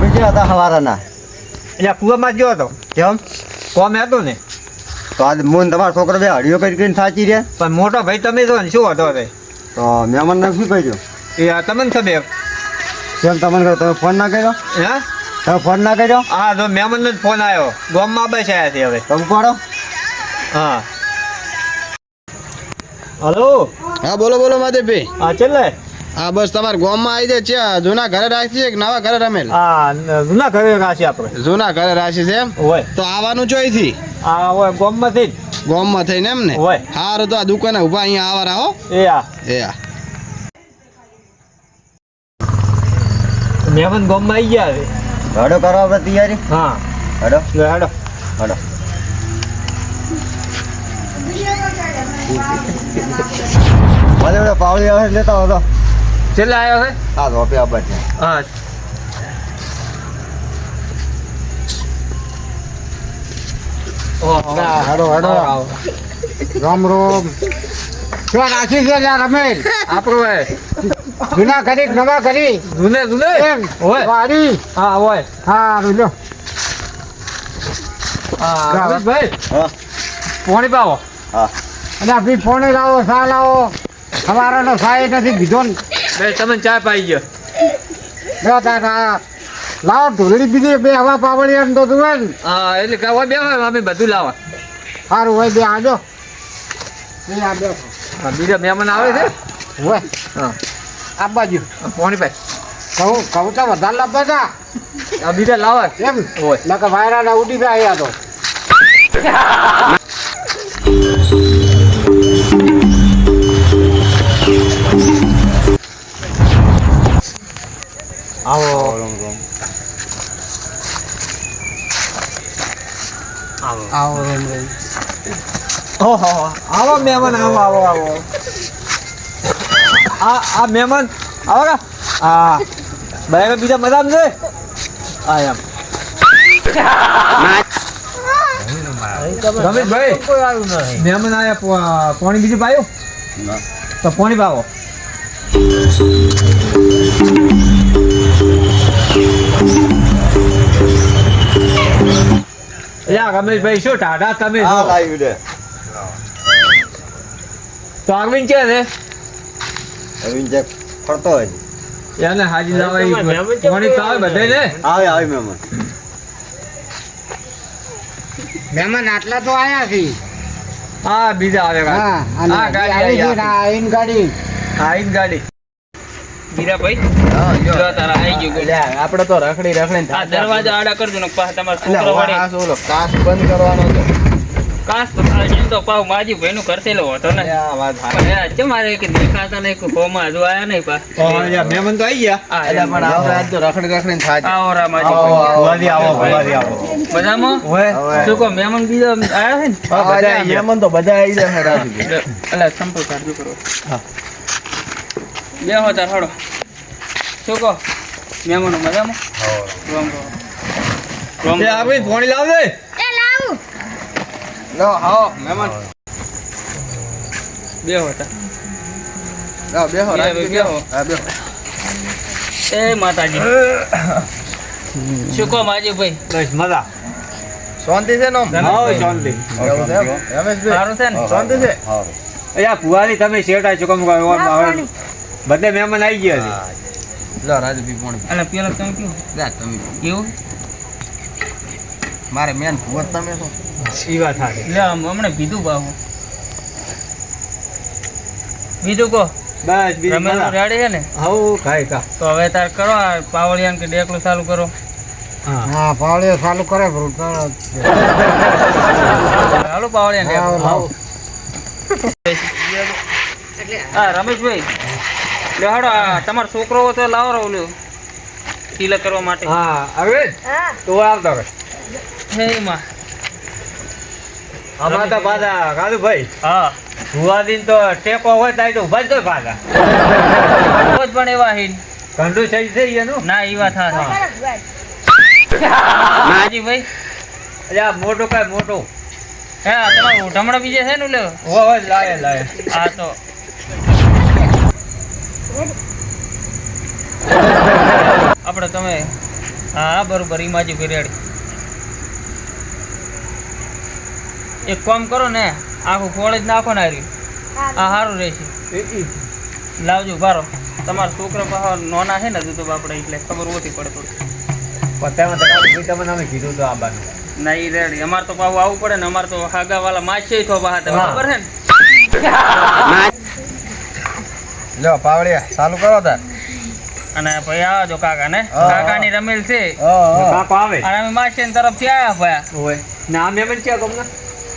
તમે ક્યાં હતા સવારના? એટલે કુવામાં ગયો હતો કેમ? કોમ હતું ને. તો આજ મૂન તમારા છોકરો બે હળીઓ કરીને સાચી રહ્યા. પણ મોટો ભાઈ તમે છો ને શું હતો તે? તો મહેમાનને શું કહ્યું? એ આ તમને ખબર કેમ તમને તમે ફોન ના કર્યો? હે? તમે ફોન ના કર્યો? હા તો મહેમાનનો જ ફોન આવ્યો. ગામમાં બેસાયા છે હવે. તમે પાડો. હા હલો. હા બોલો બોલો માધવભાઈ. હા છેલ્લે હા બસ તમારા ગામમાં આવી જાય છે. જૂના ઘરે રાખી છે કે નવા ઘરે રમેલ? હા જૂના ઘરે રાશી આપણે. જૂના ઘરે રાખી છે એમ? હોય તો આવવાનું ચોઈથી? હા હોય ગામમાંથી જ. ગામમાં થઈને એમ ને? હોય. હારું તો આ દુકાને ઊભા અહીંયા આવા રહો. એ હા એ હા. મહેમાન ગામમાં આવી ગયા હવે. હડો કરો આપણે તૈયારી. હા હડો લે હેડો. હડો. મને પાવડી આવે લેતા હતો. છેલ્લે આવ્યો છે. હા તો આપે આબાદ છે. હા હેડો હેડો રામ રામ. શું રાખી છે યાર રમેશ? આપણું હોય જૂના કરી કે નવા કરી? જૂને જૂને એમ હોય. વાડી હા હોય. હા રૂલો. હા રમેશભાઈ હા પાણી પાવો. હા અને આપી ફોને લાવો સા લાવો. સવારનો સાય નથી બીજો ને. બે તમે ચા પાઈ ગયો. બે તારા લાવો ઢોલડી બીજી બે હવા પાવડી એમ તો તું ને. હા એટલે કહેવા બે હોય અમે બધું લાવવા. સારું હોય બે આજો. બે આ બે હા બીજા મહેમાન આવે છે. હોય હા આ બાજુ પાણી પાઈ. કહું તો વધારે લાવવા હતા આ બીજા લાવવા એમ હોય. નકર વાયરા ઉડી ગયા તો. આવો આવો રેમ રેમ. ઓહો આવો મહેમાન આવો આવો આવો. આ મહેમાન આવો કા. હા બરાબર બીજા મજામાં છે. હા એમ રમેશભાઈ કોઈ આવ્યું નહીં. મહેમાન આયા પાણી બીજું પાયું તો પાણી પાવો. યા રમેશભાઈ શું ટાટા તમે હા છો? લાવ્યું લે. તો અરવિંદ છે ને અરવિંદ ચેક ફરતો હોય. એને હાજી લાવાય પાણી તો આવે બધે ને. આવે આવે મહેમાન. મહેમાન આટલા તો આયા છે. હા બીજા આવે હા અને હા ગાડી આવી છે આવી ને આ એન ગાડી. આઈન ગાડી. હીરાભાઈ હા જો તારા આવી ગયું આપણે તો રખડી રખડીને આ દરવાજા આડા કરજો ને પાછા તમારા એટલે છોકરા વાળી વાહ, ઓલો કાચ બંધ કરવાનો છે. કાસ તો એમ તો પાછું માજી ભાઈ નું કરશેલો હતો ને આ વાત હા. પણ યાર ચમ મારે કે દેખાતા નહીં કોઈ હોમાં હજુ આયા નહીં પા મહેમાન તો આવી ગયા. આ એટલે પણ આપણે આજ તો રખડી રખડીને થાય. આવો રા માજી આવો, ભાઈ. આવો. ભુવાજી આવો ભુવાજી આવો. બધામાં ઓય શું કહો મહેમાન બીજા આયા છે ને હા, બધા આવી ગયા. મહેમાન તો બધા આવી જાય રાજુભાઈ. એટલે સંપર્ક કાઢજો કરો બે હો તાર હડો શું કહો મહેમાનો મજામાં રોમ રોમ તે આપણે પાણી લાવ દે. લો આવો મહેમાન. બે હો તાર લો બેહો રાજુભાઈ, બેહો. બેહો. હા બેહો. એ માતાજી શું કહો માજી ભાઈ બસ મજા. શાંતિ છે ને આમ? આવો શાંતિ. એવું છે એમ? રમેશભાઈ સારું છે ને શાંતિ છે? અયા ભુવાજી તમે શેઠા છો કમ બધે મહેમાન આવી ગયા છે. લો રાજુભાઈ પાણી. અને પેલા તમે કયું લે તમે એવું મારે મેન ભૂત તમે છો. ઈ વાત સાચી. લે હમણાં બીજું બાહુ બીજું કહો બસ બીજું રમેશ મજા. રેડી છે ને હાઉ ખાય કા. તો હવે તાર કરો આ પાવળિયાન કે ડેકલું ચાલુ કરો હા હા પાવડીઓ ચાલુ કરે ભરું તો. હાલો પાવળિયાન ડેકલું લાવો. હા રમેશભાઈ લે હાડો આ તમારો છોકરો હોય તો લાવો ઓલું તિલક કરવા માટે હા અરવિંદ તું આવતો રહે. હે માં અમાર તો પાછા કાલુભાઈ હા ભુવાજી તો ટેકો હોય તાઈ તો ઉભા જ તો પાછા રોજ પણ એવા હિન ઘંટુ થઈ થઈ એનું. ના એ વાત હા માજી ભાઈ અલ્યા મોટું કાંઈ મોટું. હા તમારું ઢમણા બીજે છે ને લે હોય લાય લાય. હા તો આપણે તમે હા બરોબર ઈ માજી કોઈ રેડી એક કામ કરો ને આખું ફોડ જ નાખો ને હારી આ સારું રહેશે લાવજો બારો તમારા છોકરા પાછા નાના છે ને હજુ તો આપણે એટલે ખબર ઓછી પડે થોડી પતામાં તો કાકા તમને અમે કીધું તો આબાનું ના ઈ રેડી અમારે તો પાછું આવવું પડે ને અમારે તો હાગા વાળા માછે તો પાછા તમને ખબર છે ને લ્યો પાવડિયા ચાલુ કરો તાર અને ભાઈ આવા જો કાકા ને કાકાની રમેલ છે કાકો આવે અને અમે માછે તરફથી આવ્યા ભાઈ હોય ના અમે પણ છે ગમના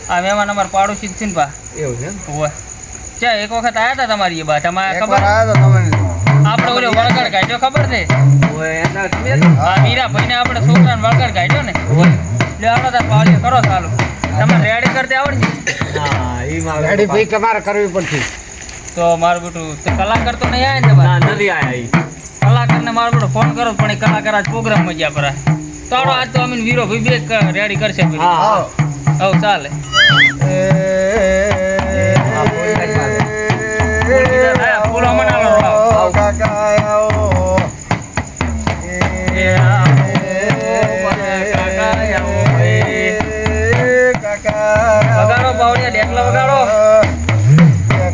આ મહેમાન અમારા પાડોશી જ છે ને પા એવું છે હોય ચા એક વખત આયા હતા તમારી એ બા તમારે એક ખબર વાર આવ્યો તો તમને આપણે ઓલો વળગડ કાઢ્યો ખબર છે હોય એના તમે હા મીરા ભાઈને આપણે છોકરાને વળગડ કાઢ્યો ને એટલે આપણે તાર પાવલી કરો ચાલુ તમે રેડી કરતે આવડશે હા ઈ માં ગાડી ભાઈ તમારે કરવી પડશે. તો મારું બેટું તે કલાકાર તો નહીં આવે ને તમારે ના નથી આયા ઈ કલાકારને મારો બેટો ફોન કરો પણ એ કલાકાર આજ પ્રોગ્રામમાં જ્યાં કરાય તો હાલો આજ તો અમે વીરો ભાઈ બે રેડી કરશે ભાઈ હા હવ ચાલે ફૂલો મને આલો આવો કાકા આવો વગાડો બાવળિયા ડેકલા વગાડો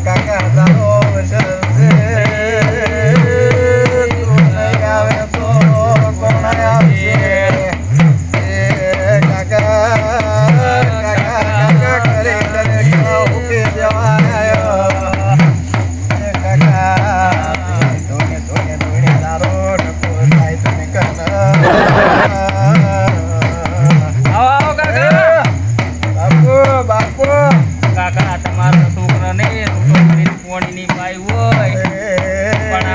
કાકા તારો વસલ છે તું નહીં આવે તો કોણ આવશે કાકા કાકા કરે કરે ઉકે જવાયો કાકા ધોને ધોને ધોને તારો ડકો થાય તને આવો આવો કાકા બાપુ બાપુ કાકા તમારો છોકરો ને પોણીની પાઈ હોય પણ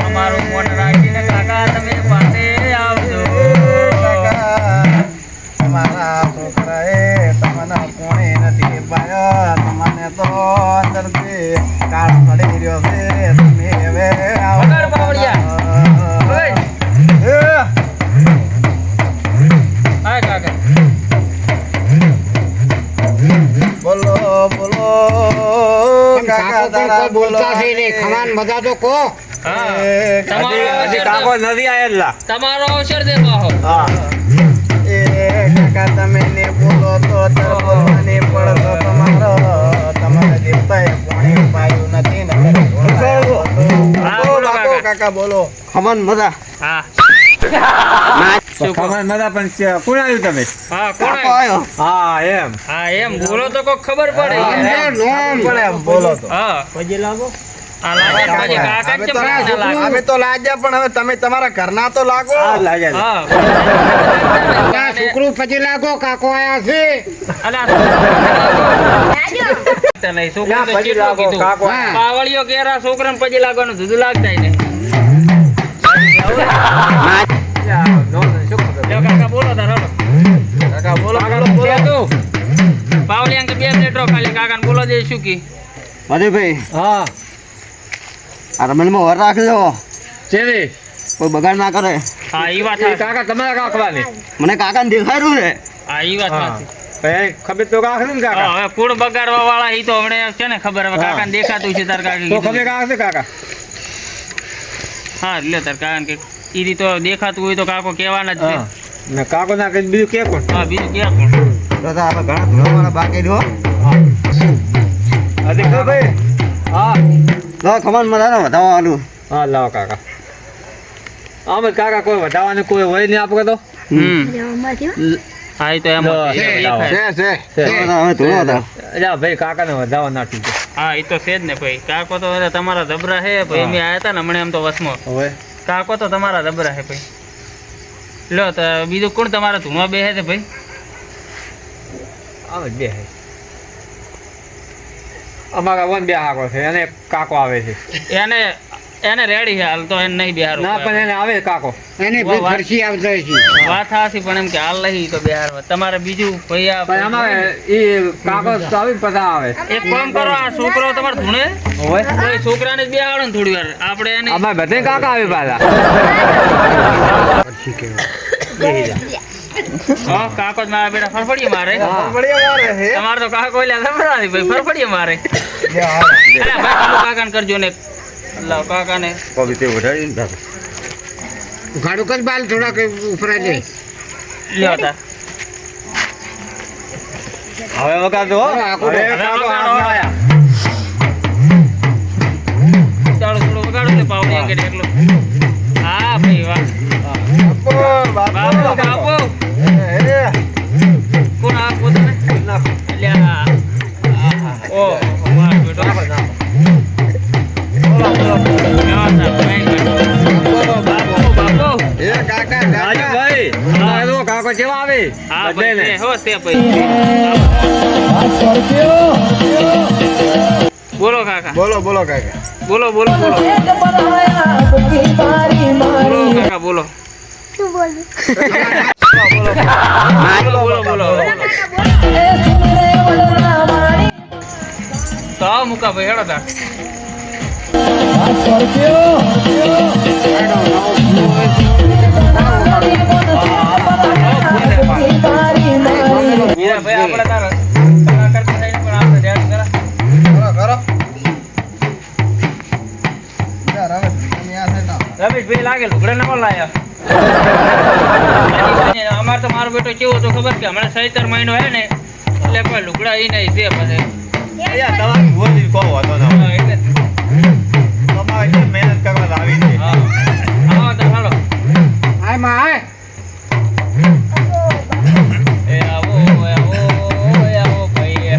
અમારું મોન રાખીને કાકા તમે પાસે આવજો તમારા છોકરાએ તમને કોણે નથી પાયો તમને તો અંદરથી કાળ પડી રહ્યો છે તમે હવે વગાડ બાવળિયા. હા કાકા બોલો બોલો પણ કાકો પણ કોઈ બોલતા છે નહીં. ખમાન મજા તો કહો. હા હજી હજી કાકો નથી આયેલા તમારો અવસર દે પાહો હા એ કાકા તમે ને બોલો તો તરફોની પડતો તમારો તમારે દેવતાએ પાણી પાયું નથી ને હા, બોલો બાપુ, કાકા. કાકા બોલો ખમણ મજા હા તો ખબર મજા પણ કોણ આવ્યું તમે હા કોણ કાકો આવ્યો હા એમ હા એમ બોલો તો કોઈ ખબર પડે પણ એમ બોલો તો હા પછી લાવો આ લાગે પછી કાકા અમે કેમ તો ના લાગે અમે તો લાગ્યા પણ હવે તમે તમારા ઘરના તો લાગો હા લાગ્યા હા ના, છોકરું પછી લાગો કાકો આયા છે. અલા નહીં છોકરા તો પછી કેટલું લાગો કીધું કાકો હા. પાવળીઓ કેરા છોકરાને પછી લાગવાનું જુદું લાગતાય નહીં લ્યો કાકા બોલો તાર હાલો. કાકા બોલો બોલો બે બોલો તું. પાવળિયા કે બે પ્લેટ રો ખાલી કાકાને બોલો દે શું કી મધુભાઈ હા આ રમણમાં વર રાખજો ચેરી કોઈ બગાડ ના કરે હા ઈ વાત એ સાચી. કાકા તમારે કાકવાની મને કાકાને દેખાડ્યું છે હા ઈ વાત હા સાચી. પછી ખબર તો કાકની ને કાકા હા, હવે કુળ બગાડવા વાળા ઈ તો હમણે છે ને ખબર હવે કાકાને દેખાતું છે તાર કાકા તો ખબર કીધું. કાકા છે કાકા હા લ્યો તાર કાકા કે ઈ રી તો દેખાતું હોય તો કાકો કહેવાના જ છે હા ને કાકો ના કઈ બીજું કે કોણ હા બીજું ક્યાં કોણ તો આપણે ઘણા ધોરણવાળા બાકી રહ્યો અધિક ભાઈ હા તો ખમણ મજાનો વધાવવાનું હા લાવો કાકા આમ જ કાકા કોઈ વધારવાનું કોઈ હોય નહીં આપણે તો હા ઈ તો એમ જ લો, છે. છે, દેખાય. છે છે અમે ધોળો હતા જા ભાઈ કાકાને વધારવા નાખ્યું છે હા ઈ તો છે જ ને ભાઈ કાકો તો હવે તમારા ધબરા હે ભાઈ અમે આયા હતા ને હમણાં એમ તો વસમાં હવે કાકો તો તમારા ધબરા હે ભાઈ લો તો બીજું કોણ તમારા ધૂણવા બે છે ભાઈ આમ જ બે હે અમારા વન બે હાકો છે એને કાકો આવે છે એને એને રેડી છે હાલ તો એને નહીં બિહાર ના પણ એને આવે કાકો એને ભાઈ ફરસી આવતા છે. વાત હાથી પણ એમ કે હાલ નહીં તો બિહાર તમારે બીજું ભાઈ આ પણ અમારે એ કાકો તો આવી પતા આવે એક કામ કરો આ છોકરો તમારે ધૂણે હોય તો એ છોકરાને જ બેહાડો ને થોડી વાર આપણે એને અમારે બધે કાકા આવે પાછા હા કાકો જ મારા બેટા ફરફડીએ મારે બળિયા મારે હે તમારે તો કાકો એટલે ધબરા નહીં ભાઈ ફરફડીએ મારે લ્યો, હાલો. અલા ભાઈ પેલું કાકાને કરજો ને લાવ કાકાને પવિત્ર ઉઠાડી ગાડું કર બાલ થોડાક ઉપરા લે લ્યો તાર હવે વગાડો હો. આખો હવે હવે કાકો વગાડો. હાથમાં આયા. ચાલો થોડું વગાડો ને પાવડી અંગે એકલો હા ભાઈ વાહ બાપુ બાપુ કોણ આ પોતાને અલ્યા ઓ વાહ બેટો બાપુ એ કાકા રાજુભાઈ, આ જો કાકો કેવા આવે હા બધાને. ભાઈ હો તે ભાઈ બોલો કાકા બોલો બોલો કાકા બોલો બોલો બોલો બોલો કાકા બોલો બોલો બોલો બોલો તો આવો મુકા ભાઈ હેડો તાર મીરા ભાઈ આપણે તાર કલાકાર તો થઈને પણ આપણે ડેડ કરા કરો યાર હવે તમે આ સાઈડ આવો. રમેશભાઈ લાગે લુગડા ના લાયા અમાર તો મારો બેટો કેવો તો ખબર કે હમણાં 17 મહિનો હે ને એટલે કોઈ લુગડા ઈ નહીં દે પછી અહીંયા તમારી ભૂલ કહો હતો ને. હા, એટલે જ. તમારે જે મહેનત કરવા આવી છે. હા આવો તો હાલો આય માં આય એ આવો ભાઈ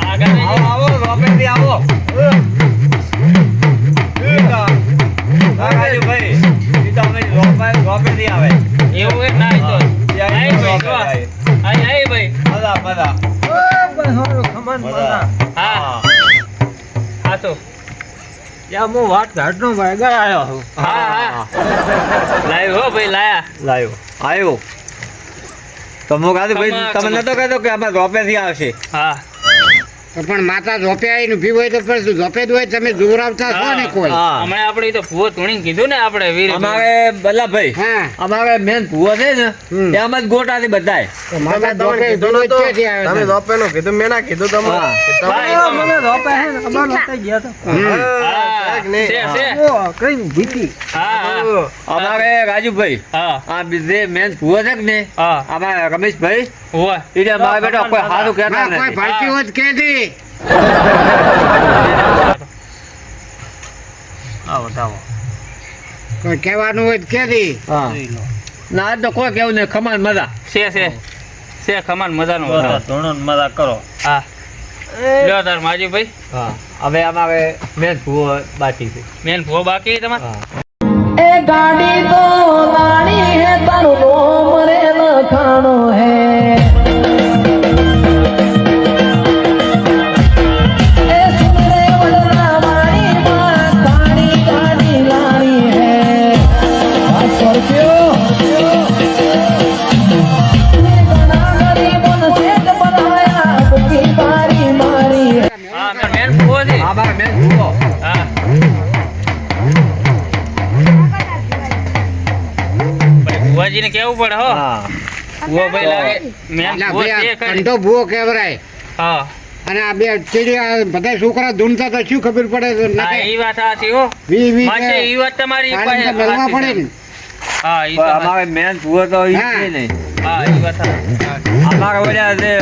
આગળ આવો આવો રોપેથી આવો. રાજુભાઈ, ઈ તો અમે રોપેથી આવે. એવું એ ના ઈ તો આય ભાઈ જો આય ભાઈ મજા મજા. હા હા તો યા હું વાત ઘાટનો વગર આવ્યો છું. હા હા લાવ્યો હો ભાઈ લાયા લાયો આવ્યો તો હું કાધું ભાઈ ખમા, તમે ખમા. નતો કહેતો કે આમાં રોપેથી આવશે. હા તો પણ માતા ઝોપે આવીને ઊભી હોય તો પછી ઝોપે જ હોય તમે જોરાવતા છો ને કોઈ હા. હમણાં આપણે ઈ તો ભૂવો ધૂણીને કીધું ને આપણે વીર અમારે બલ્લાભાઈ હા અમારે મેન ભૂવો છે ને હમ. એ આમાં જ ગોટાથી બધાય. તો માતા તમે ઝોપે કીધું ઊભી નતું? હોય ક્યાંથી આવે તમે છે? રોપેનું કીધું મેં ના કીધું તમે હા. હા અમારે રાજુભાઈ હા આ બીજે મેન ભૂવો છે કે ને હા અમારે રમેશભાઈ હોવે એટલે મારા બેટા કોઈ સારું કહેતા ના, કોઈ નથી. ભાડકી હોય તો કહેજે. કોઈ કહેવાનું હોય તો કહેજે. હા ના આજ તો કોઈ કેવું નહીં ખમાન મજા. છે ખમાન મજાનું મજા કરો. હા લ્યો તાર માજીભાઈ હા હવે અમારે મેન ભૂવો બાકી છે. મેન ભૂવો બાકી તમારે હા ए गाड़ी तो लानी है तारो मरे लखानो है ए सुन रे वडला मारी मां गाड़ी गाड़ी लानी है आ स्कॉर्पियो गना गरीबों ने सेठ बनाया बुकी बारी मारी है હા તાર મેન ભૂવો છે અમારે મેન ભૂવો. હા ભાઈ ભુવાજીને કેવું પડે હો હા ભુવો ભાઈ લાગે મેન ના ભુવો ભાઈ, છે આ ખરી કંઠો ભૂવો કહેવાય. હા અને આ બે ચીડી આ બધા છોકરા ધૂનતા તો શું ખબર પડે તો હા નકે ઈ વાત સાચી હો વી વી માસે ઈ વાત તમારી પાણી તો મેળવા પડે ને. હા ઈ તો પણ અમારે મેન ભૂવો તો ઈ હા. છે નહીં. હા ઈ વાત સાચી અમારે ઓલા જે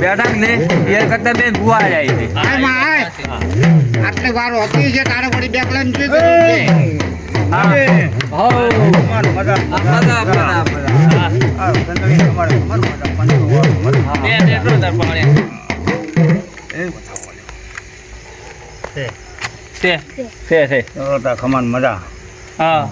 બેઠક ને એ કરતા મેન ભૂવા જાય છે. હા, ઈ આમાં વાત આય. સાચી. આટલી વાર હોતી છે તારે વળી બેકલાઈને શું કરવું છે? હા હો મજા હા બે દેખો તાર પાણી તે ખમાન મજા. હા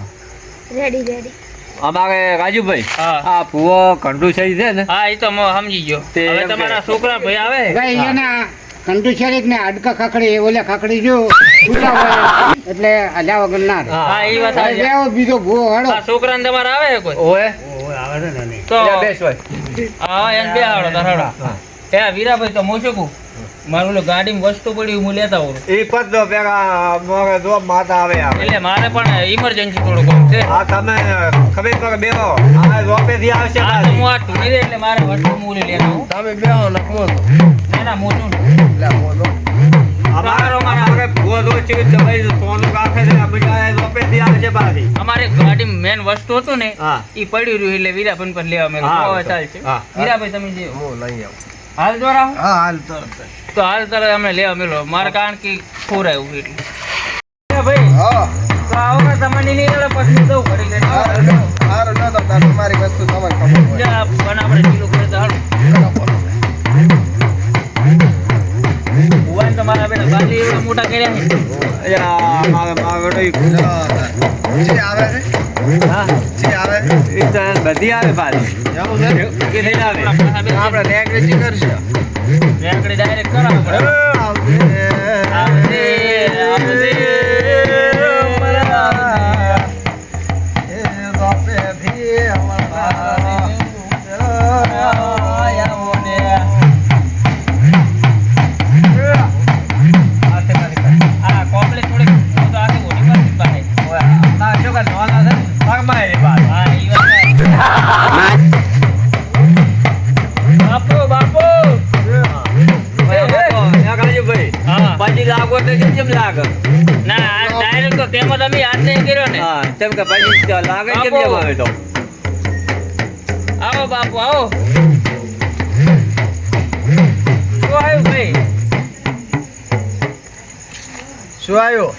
અમારે રાજુભાઈ હા. આ ભૂવો કંઠું છે ને હા ઈ તો હું સમજી ગયો તે હવે એમ કે- તમારા છોકરા ભાઈ આવે ભાઈ એના કંટુશેરી ને હાડકા ખાખડી ઓલે ખાખડી જો છૂટા હોય એટલે હલ્યા વગર ના રહે. હા ઈ વાત હવે સાચી. લેવો બીજો ભૂવો હળો આ છોકરાને તમારે આવે છે કોઈ ઓએ તો ત્યાં બેસ હોય. હા એને બે હાડો તાર હાડો એ વીરાભાઈ તો હું શું કહું મારું ઓલું ગાડીમાં વસ્તુ પડી હું લેતા હોઉં ઈ પદ પેલા મોરે જો માતા આવે આવે. એટલે મારે પણ ઇમરજન્સી થોડું કામ છે આ તમે ખબર પડે બેહો આ રોપેથી આવશે આ તો હું આ ઢૂંઢી દે એટલે મારે વસ્તુ હું ઓલી લેતા આવું. તમે બેહો ને હું ના ના મોટું લે બોલો અમારે ગાડી મેન વસ્તુ હતું ને હા. ઈ પડ્યું રહ્યું એટલે વીરાભાઈ પર લેવા મેં હા, કીધું, ચાલશે હા. વીરાભાઈ તમે જે હું લઈ આવું હાલ દ્વારા હા હાલ તરત તો હાલ તરત અમે લેવા મેલો મારે કારણ કે ખોરાયું એટલે એ ભાઈ હા તો આવો કે તમને નહીં એટલે પછી દઉં ઘડી ઘડી સારું ન તો તમારી વસ્તુ તમારે ખબર હોય જા, પણ આપણે કિલો કરે તો હાલો ભુવાને તો મારા બેટા બાલી એવડા મોટા કર્યા છે જે આવે છે જે આવે છે બધી આવે પાછી એવું છે કે થઈને આવે આપણે રેગ્રેજી કરશે રેકડી ડાયરેક્ટ કરાવવું પડે આવજે આવજે, આવજે, એ રોપેથી અમારા આવો ને. આ કોમ્પ્લેટ થોડીક હું તો આખી ઓડી પર પાસે ના શું કે નોના છે પગમાં એ બાદ હા ઈ વાત બાપુ બાપુ હા. પછી લાગો તો કેમ લાગે ના ડાયરેક્ટ તો તેમ જ અમે હાથ નહીં કર્યો ને હા કેમ કે પછી લાગે કેમ કેમ આવે તો આવો બાપુ આવો શું આવ્યું ભાઈ શું આવ્યું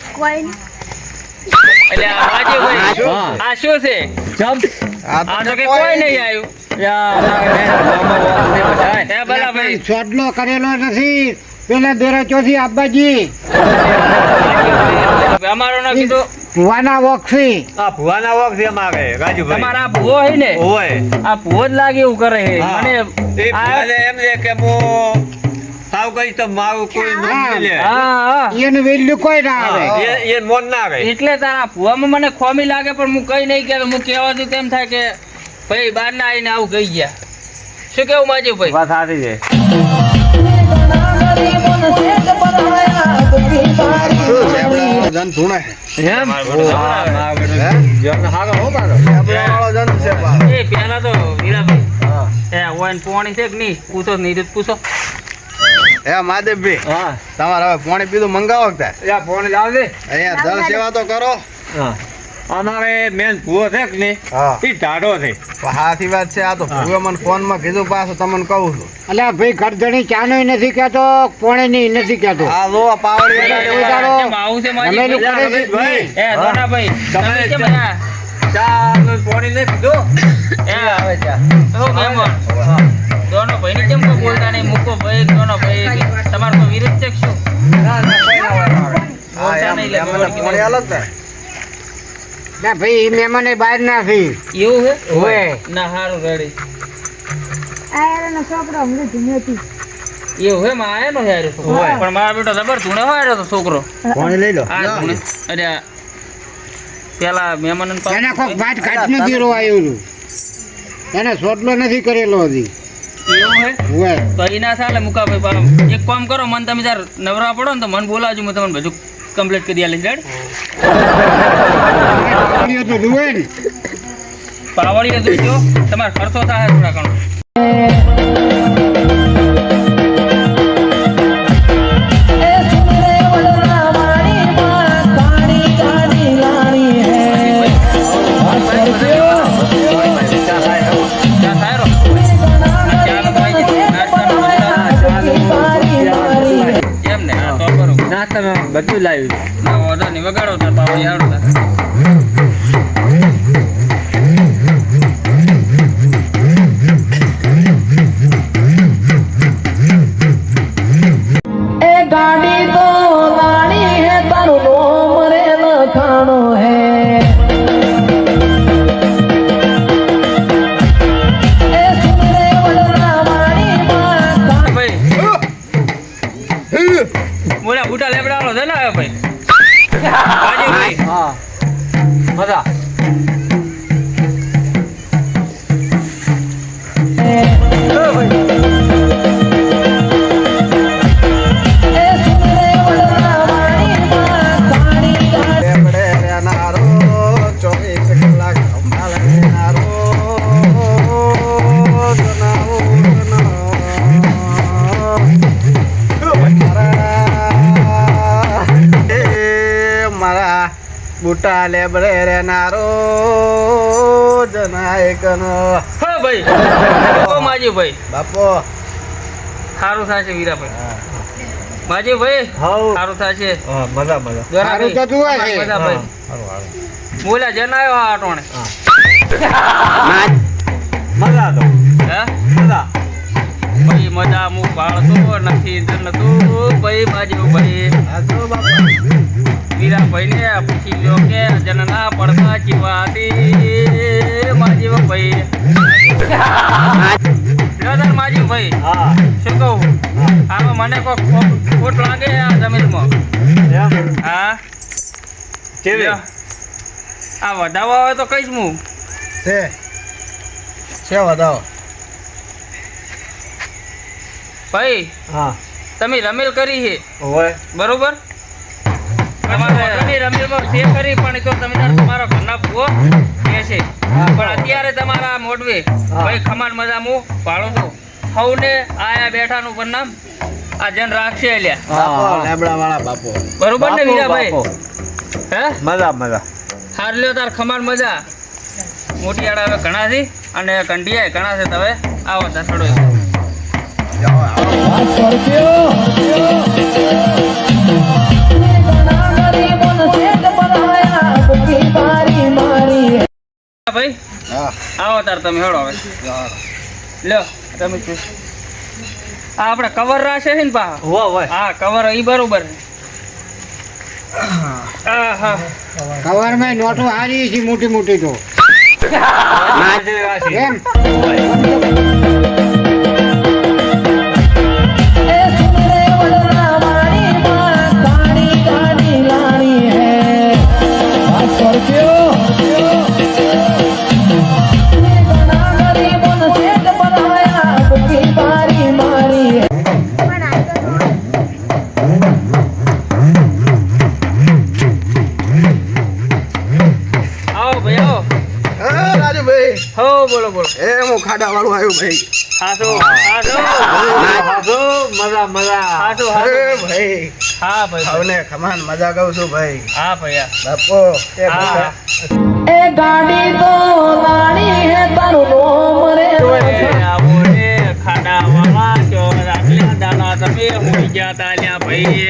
એટલે આ વાજે ભાઈ હા. આ શું છે જમ આ તો કે કોઈ નહીં આવ્યું હે ભલા ભાઈ ચોટલો કરેલો નથી પેલા દેરા ચોથી આબાજી અમારો ના કીધું ભુવાના વોક્ષી આ ભુવાના વોક છે માગે રાજુભાઈ તમારા આ ભૂવો હોય ને ઓય આ ભૂવો જ લાગે એવું કરે છે હા. મને એ આ- ભુવાને એમ છે કે હું સાવ કઈ તો મારું કોઈ ન લે હા હા એનું વેલ્યુ કોઈ ના આવે એ મોન ના રહે એટલે તારા ભૂવામાં મને ખોમી લાગે પણ હું કઈ નહીં કહેતો હું કહેવા દઉં તેમ થાય કે ભાઈ બહાર ના આવીને આવું કહી ગયા શું કેવું માજુ ભાઈ વાત સાચી છે શું છે આપણે જન ધૂણે એમ આપણે જન છે બા એ પહેલા તો વીરાભાઈ એ ઓન પોણી છે કે નહીં પૂછો નહીં તો પૂછો હે મહાદેવભાઈ હા તમારે હવે પાણી પીધું મંગાવો કે યા ફોન લાવજે અહીંયા જલ સેવા તો કરો હા અમારે મેન ભૂવો છે કે નહીં હા એ ઢાઢો છે હાથી વાત છે આ તો ભૂએ મને ફોનમાં કીધું પાછું તમને કહું છું અલ્યા ભાઈ ઘરધણી ચાનો નથી કહેતો પોણે ની નથી કહેતો આ લો આ પાવડી કેમ આવું છે માજી રમેશનું ભાઈ? કરે છે જ નહીં. એ દોનાભાઈ તમે કેમ આયા? ચા પાણી નહીં પીધું એ આવે ચા મહેમાન દોનો ભાઈ ની કેમ કોઈ બોલતા નહીં મૂકો ભાઈ દોનો ભાઈ તમારો કોઈ વિરોધ છે કે શું હા બોલતા એમ નહીં એટલે મને પાણી આલો જ ને ના ભાઈ એ મહેમાને બહાર ના થઈ એવું છે હોય. ના હારું રેડી એવું હે માં આયો નો યાર છોકરો પણ મારા બેટો જબર ધૂણે હોય તો છોકરો પાણી લઈ લો આ ધૂણે અરે આ પેલા મહેમાન એને કોક વાત કાચ નથી રોવાયું હતું એને સોટલો નથી કરેલો હજી એવું હે હોય તો એના ચાલે મુકા ભાઈ પાછો એક કામ કરો મને તમે તાર નવરા પડો ને તો મને બોલાવજો હું તમને બધું કમ્પ્લીટ કરી આલી રેડ તો જુએ ને પાવડીએ જોઈજો તમારો ખર્ચો થાય થોડા ઘણો ચા થાય રો. આ ચાનો ભાઈ નાસ્તાનો એમ ને હા તો બરોબર ના તમે બધું લાવ્યું ના ઓર્ડર નહીં વગાડો તાર પાવડી હાડો તાર ए गाड़ी तो लानी है तारो रोम रे लखानो है ए सुन रे वडला वाणी माता ભાઈ મોલા બુટા લેબડાનો છે ને હવે ભાઈ હાજી ભાઈ હા મજા ए सुन रे वडला वाणी माता લેબડે રહેનારો 24 કલાક સંભાળે રહેનારો જનાવો જનાવો બુટા લેબડે રેનારો જનાયકનો હા ભાઈ ઓ માજી ભાઈ બાપો સારું થશે વીરાભાઈ માજી ભાઈ સારું થશે હા મજા મજા સારું તો તું હોય છે. બધા ભાઈ બોલ્યા જનાયો આ આટોણે મજા તો હે મજા ભાઈ મજા હું પાળતો નથી તું ભાઈ માજી ભાઈ આ તો બાપા વીરાભાઈ ને પૂછી લ્યો કે જનના પડતા જીવાતી માજી ભાઈ બ્રધર માજી ભાઈ હા શું કહું આમાં મને કોઈ ખોટ લાગે આ જમીનમાં એમ હા કેવી લ્યો. આ વધાવા હોય તો કહીશ હું છે વધાવો ભાઈ હા તમે રમેલ કરી છે હોય બરોબર તમારે રમેલમાં છે કરી પણ તો તમે તમારા ઘરના ભૂવો કે છે પણ અત્યારે તમારા મોડવે ભાઈ ખમાન મજા હું પાડું છું સૌને આયા બેઠાનું પણ નામ આ જન રાખશે લ્યા બાપો લેબડા વાળા બાપો બરોબર ને વીરાભાઈ હે મજા મજા હાર લ્યો તાર ખમાન મજા મોટી આડા હવે ઘણા છે અને કંડિયા ઘણા છે તમે આવો દસડો આ સ્કોર્પિયો ઘણા ગરીબોને શેઠ બનાયા ભૂખી મારી મારી ભાઈ હા આવો તાર તમે હેડો હવે લ્યો તમે શું આ આપણે કવર રાખશે છે ને પા હોય હા કવર ઈ બરોબર હા હા કવરમાં નોટો હારી છે મોટી મોટી તો એમ એ સુન રે વડલા મારી માં કાળી કાળી લાણી હે આ સ્કોર્પિયો ઘણા ગરીબોને શેઠ બનાયા ભૂખી મારી મારી આવો ભાઈ આવો હા રાજુભાઈ હો બોલો બોલો એ હું ખાડા વાળું આવ્યું ભાઈ હાસો મજા મજા હાસો એ ભાઈ હા ભાઈ હવે ખમાન મજા કહું છું ભાઈ હા ભાઈ બાપો એ હા એ ગાડી તો લાણી હે તારું નોમ રે આવો રે ખાડા વાળા જો રાખલા દાના તમે હોઈ ગયા તા લ્યા ભાઈ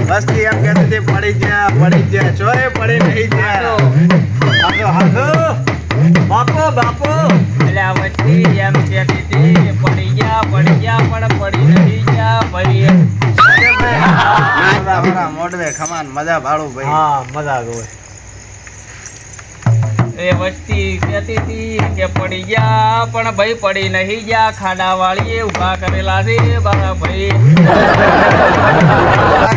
વસ્તી એમ કહેતી હતી પડી ગયા ચોય પડી નહીં ગયા હાલો હાલો બાપો બાપો એટલે આ વચ્ચે એમ કહેતી હતી પડી ગયા પણ પડી નહીં ગયા ભાઈ મારા મોઢવે ખમાન મજા ભાડું ભાઈ હા મજા આવે એ વસ્તી કહેતી હતી કે પડી ગયા પણ ભાઈ પડી નહીં ગયા ખાડા વાળીએ ઊભા કરેલા છે બારા ભાઈ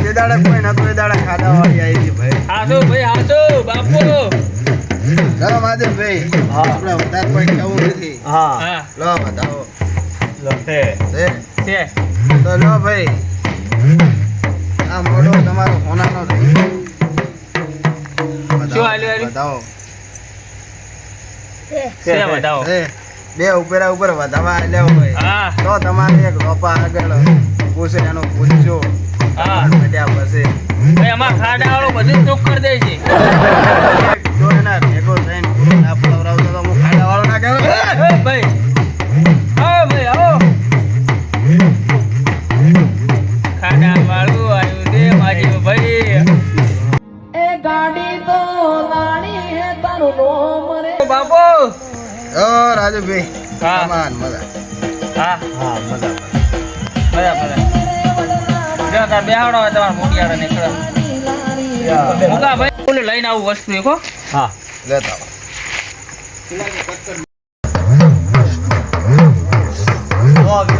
જે દાડે કોઈ નતું એ દાડે ખાડા વાળી આવી હતી ભાઈ હાસો ભાઈ હાસો બાપુ ચલો મહાદેવ ભાઈ આપણે વધારે કોઈ કેવું નથી હા હા લો બતાવો લો છે છે છે તો લો ભાઈ આ મોઢો તમારો હોનાનો થઈ શું હાલ્યું? બતાવો છે બતાવો એ બે ઉપેરા ઉપર વધાવા આલ્યા હોય હા તો તમારે એક લોપા આગળ પૂછે એનો પૂછજો હા મટ્યા પછી ભાઈ અમાર ખાડા વાળું બધું ચોક કરી દે છે જો એના ભેગો થઈને પૂરો ના પડાવરાવતો તો હું ખાડા વાળો ના કહેવાય એ ભાઈ આવો ભાઈ આવો ખાડા વાળું આવ્યું છે માજી ભાઈ એ ગાડી તો લાણી હે તારું નોમ રે બાપુ ઓ રાજુભાઈ હા. કમાન મજા હા હા મજા મજા જો તાર બેહાડો હોય તમારે મોટિયાળા નીકળે મુકા ભાઈ ઓલે લઈને આવું વસ્તુ એક હો હા લેતા આવો.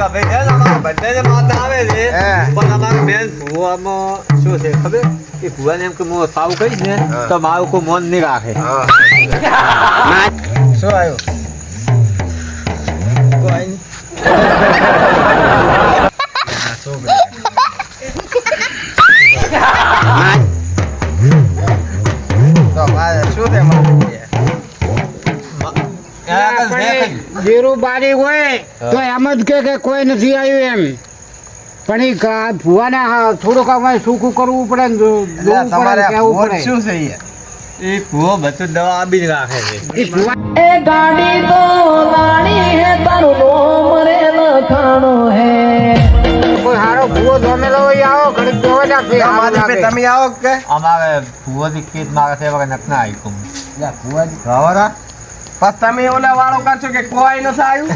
ભાઈ છે ને અમારા બધાને માતા આવે છે હે. પણ અમારું મેન ભૂવામાં શું છે ખબર એ ભૂવાને એમ કે હું સાવું કહીશ ને હા. તો મારું કોઈ મન નહીં રાખે હા શું આવ્યું કોઈ નહીં. આ છોકરી. તો મારે શું છે મારે પણ જીરું બારી હોય તો એમ જ કે કોઈ નથી આવ્યું એમ પણ એ ભુવાને થોડુંક અમારે સૂકું કરવું પડે ને જોવું તમારે પડે કહેવું ભૂત પડે શું છે યાર? એ ભૂવો બધું દવા આપી જ રાખે છે એ ભુવા ए गाड़ी तो लानी है तारू नोम रे लखाणो है કોઈ સારો ભુવો જમેલો હોય આવો ઘડીક જોવા જા ફેર સારું માધવભાઈ, લાગે. તમે આવો કે અમારે ભૂવોથી કીટ મારે છે વગર નથી ના આવી ખાવાના બસ તમે ઓલા વાળો કરશો કે કોઈ નથી આવ્યું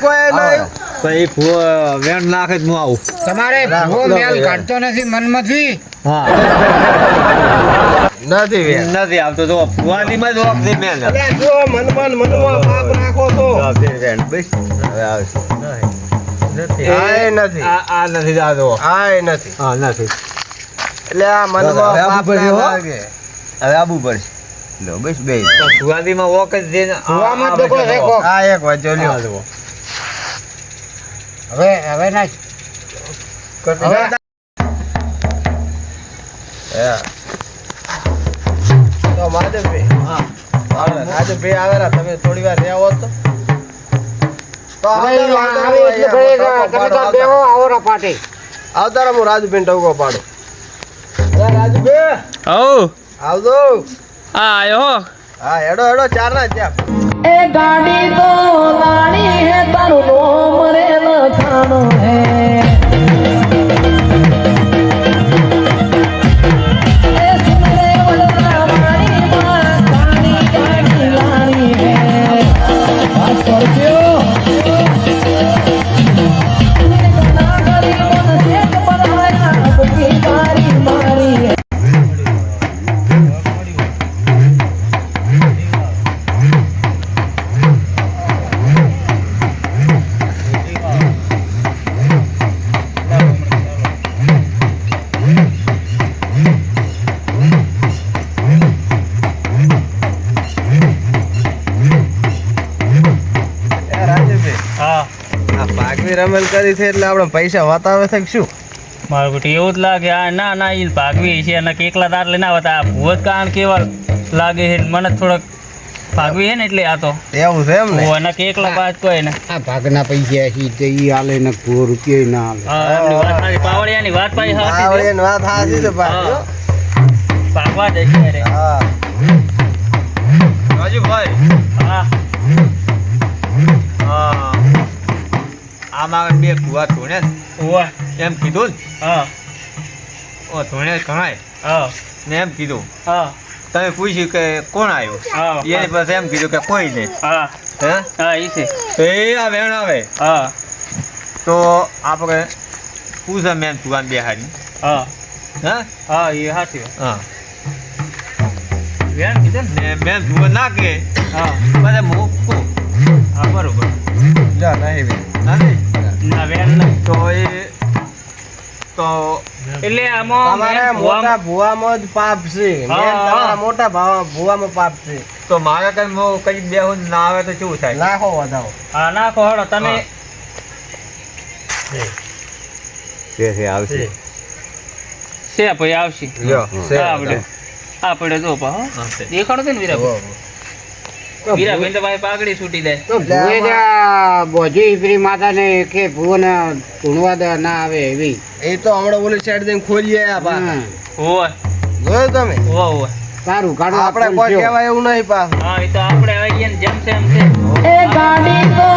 કોઈ ન આવ્યું. તો એ ભૂવો વેણ નાખે જ હું આવું તમારે ભુવો મેલ કાઢતો નથી મનમાંથી હા નથી વેર. નથી આવતો તો ભૂવાનીમાં જ ઓફ મેલ અરે જો મનમાં પાપ રાખો છો. બસ હવે આવશે આય નથી. આ નથી આવતો આય નથી. હા નથી એટલે આ હવે મનમાં આબુ પાપ પડશે, ના હો. લાગે. હવે આવવું પડશે લો બસ બે તો ભૂવાનીમાં વોક જ દે ને ભુવામાં જ ડગો છે કોક. આ એક વાંચો લ્યો. હવે ના હવે હે. તો માધવભાઈ, માધવભાઈ આવેલા, તમે થોડી વાર રહ્યા હોત તો હવે આવતારો, આવે એટલે ઘરે તમે તો બેહો આવો રા પાટે આવતારો હું રાજુભાઈ ટવકો પાડું. અરે રાજુભાઈ હવ આવજો. આ આયો હો હા હેડો હેડો ચાર ના ત્યાં. ए गाड़ी तो लानी है तारू नोम रे लखाणो है ए सुन रे वडला मारी मां गाड़ी गाड़ी लानी है आ स्कॉर्पियो ना गरी मन सेठ बनाया बुकी मारी मारी है એ રાજુભાઈ, હા આ પાકવી રમેલ કરી છે એટલે આપણે પૈસા વતાવે છે કે શું? મારું બેટી એવું જ લાગે આ ના એ ભાગવી છે અને કેકલા તાર લઈને આવતા આ ભૂત કારણ કેવા લાગે છે મને થોડોક ભાગવી છે ને એટલે આ તો એવું છે એમ ને? અને કેકલા બાદ કોઈ ને આ ભાગના પૈસા છે તે ઈ આલે ને ભૂવો રૂપિયો ના આલે એમની વાત સાચી. પાવડિયાની વાત પાછી હા, સાચી છે. એની વાત સાચી છે પાછી, હો. ભાગવા જ છે રે. હા. રાજુભાઈ હા હા આમાં બે ભૂવા ધોણે ઓવા એમ કીધું ને હા ઓ ધોણે ઘણાય હા ને એમ કીધું હા તમે પૂછ્યું કે કોણ આવ્યું હા એની પાસે એમ કીધું કે કોઈ નહીં હા હે હા ઈ છે તો એ આ વેણ આવે હા તો આપણે પૂછે મેન ભૂવાન બેહાડી હા હા હા એ સાચી વાત. હા વેણ કીધું ને ને મેન ભૂવા નાખે હા પછી મૂકું હા બરોબર જા, નહીં બે. નથી ના વેણ નહીં. તો એ તો એટલે આમાં તમારે મેં મોટા ભૂવામાં જ પાપ છે. હા, મેન હા. તમારા મોટા ભૂવામાં પાપ છે. તો મારા કઈ કઈ બેહું ના આવે તો શું થાય લાખો વધાવો. હા નાખો હળો તમે આવશે છે ભાઈ આવશે લ્યો, છે હા આપણે હા પડે જો પા હો. હા, છે. દેખાડો છે ને વીરાભાઈ તો વીરાભાઈ તો ભાઈ પાઘડી છૂટી દે તો ભુવે જ બોજી ઈપરી માતાને કે ભુવોને ધૂણવા દે ના આવે એવી એ તો હમણાં ઓલી સાઈડ જઈને ખોલી આયા પાછા. હા. ઓય જોયું તમે? ઓય સારું કાઢો આ આપણે ફૂલ કોઈ થયો. કહેવાય એવું નહીં પાછું. હા એ તો આપણે આવીએ ને જેમ છે એમ છે ए गाड़ी तो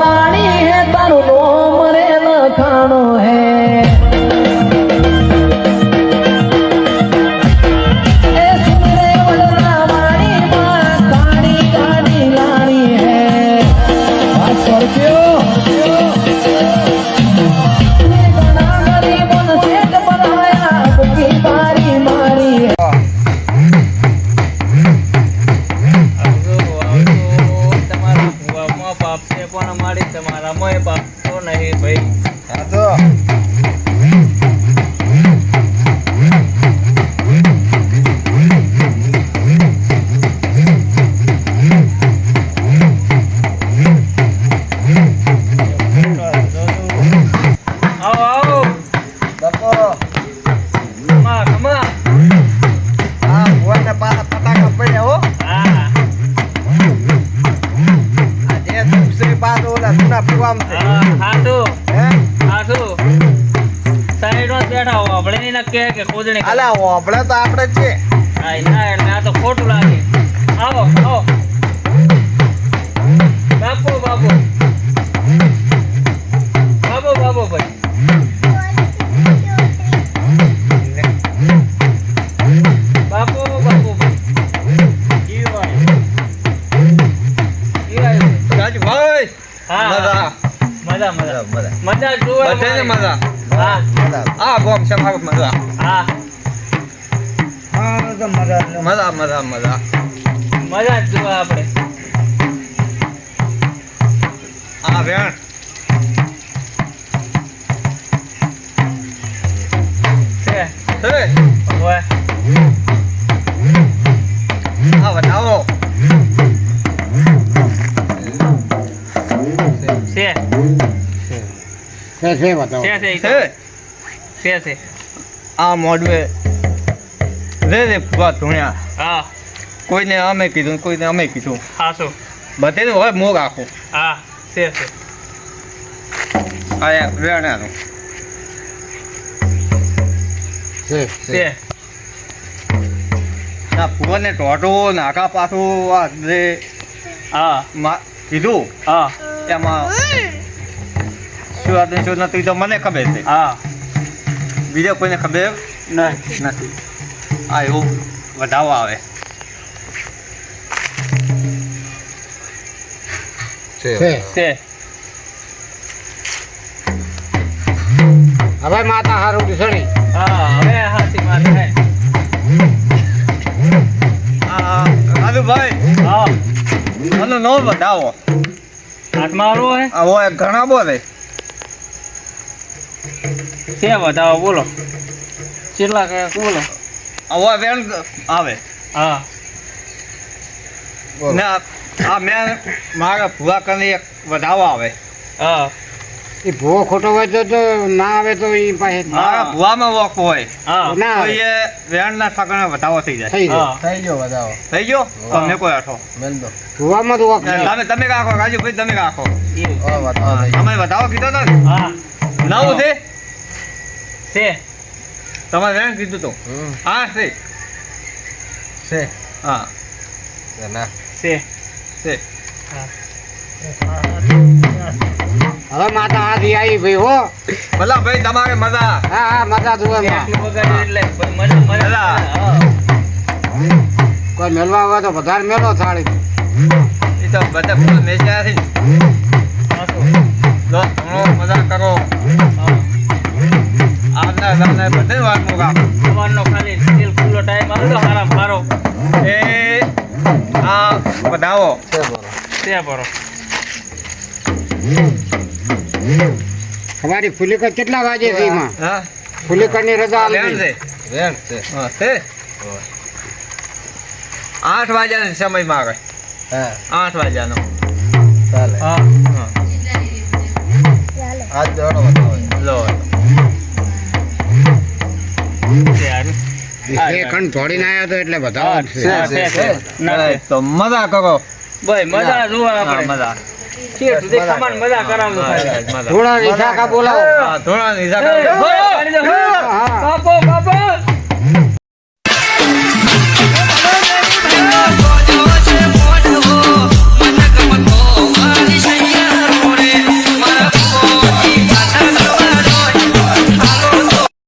लानी है तारू नोम रे लखाणो है ए सुन रे वडला मारी मां गाड़ी गाड़ी लानी है आ स्कॉर्पियो ना गरी मन सेठ बनाया बुकी मारी मारी है આવજો તમારા ભૂવામાં પાપ છે પણ અમારી તમારામાં પાપ તો નહીં ભાઈ હા તો બેઠા હો આપણે નહીં ના કહે કે કોદણી કરે. અલા ઓબળે તો આપણે જ છે. હા, ના એટલે આ તો ખોટું લાગે. આવો આવો બાપુ બાપુ બાપુ બાપુ ભાઈ બાપુ બાપુ ભાઈ ઈ આવ્યું. રાજુભાઈ હા મજા મજા મજા મજા મજા જુઓ બધાને મજા હા મજા આ ગોમ છે મારો મજા હા હા તો મજા મજા મજા મજા મજા જ જુઓ આપણે આ વેણ છે છે ઓય આ બતાવો છે છે બતાવો છે છે છે છે છે આ મોડવે રે વાત ધૂણ્યા હા કોઈને અમે કીધું કોઈને અમે કીધું હાસો બધે હોય મોગ આખું હા છે છે આ વેણાનું છે છે ના પૂરને ટોટો નાકા પાછું આ જે હા કીધું હા એમાં શું હતું શું નથી તો મને ખબર છે હા બીજા કોઈને ખબર નહીં નથી આ એવું વધાવો આવે છે છે છે હવે માતા હારું સણી હા હવે હાથી મારે હે આ રાજુભાઈ હા આનો નો વધાવો હાથમાં હાલવો હે આ હોય ઘણા બોલે છે બતાવો બોલો કેટલા કે બોલો આ હોય વેણ આવે હા ને આ મેં મારા ભૂવા કરીને એક વધાવો આવે હા એ ભૂવો ખોટો હોય તો ના આવે તો એ પાસે મારા ભૂવામાં વોક હોય હા ના તો આવે એ વેણના ઠાકાણે વધાવો થઈ જાય થઈ જાય હા થઈ ગયો બતાવો થઈ ગયો તમને કોઈ આઠો મેલ દો ભૂવામાં તો વાક નહીં. તમે રાખો રાજુભાઈ તમે રાખો એવું. ઓ બતાવો થઈ તમે વધાવો કીધો ને હા નવું છે છે તમારે વેણ કીધું તો હમ હા છે છે હા ના છે છે હવે માતા હાથ ઈ આવી ભાઈ હો ભલા ભાઈ તમારે મજા હા હા મજા જુએ એટલું બગાડ્યું એટલે પણ મજા મજા મજા. હા. કોઈ મેળવા હોય તો વધારે મેળો થાળી એ તો બધા ફૂલ મેચ્યા છે ને. હાસો. લો ઘણો મજા કરો હા. આજના તમને બધે વાત મોકા સવારનો ખાલી તેલ ખુલ્લો ટાઈમ આવે તો હારા મારો એ આ વધાવો છે બરો છે બરો તમારી ફુલીકર કેટલા વાગે છે એમાં હા ફુલીકરની રજા વેણ આલી છે વેણ છે હા છે 8 વાગ્યાનો સમય માગે હા 8 વાગ્યાનો ચાલે હા હા આજ દોડો બતાવો લો છે હારું. એ ખંડ થોડીને આવ્યા તો એટલે બધા હા, છે હા, છે, છે. ના, છે. તો મજા કરો ભાઈ મજા જુઓ હા, આપણે મજા શેઠ સુધી ખમાન મજા કરાવજો ખાલી. મજા થોડા નિશાકા બોલાવો હા થોડા નિશા કરો એ, કાઢી દો.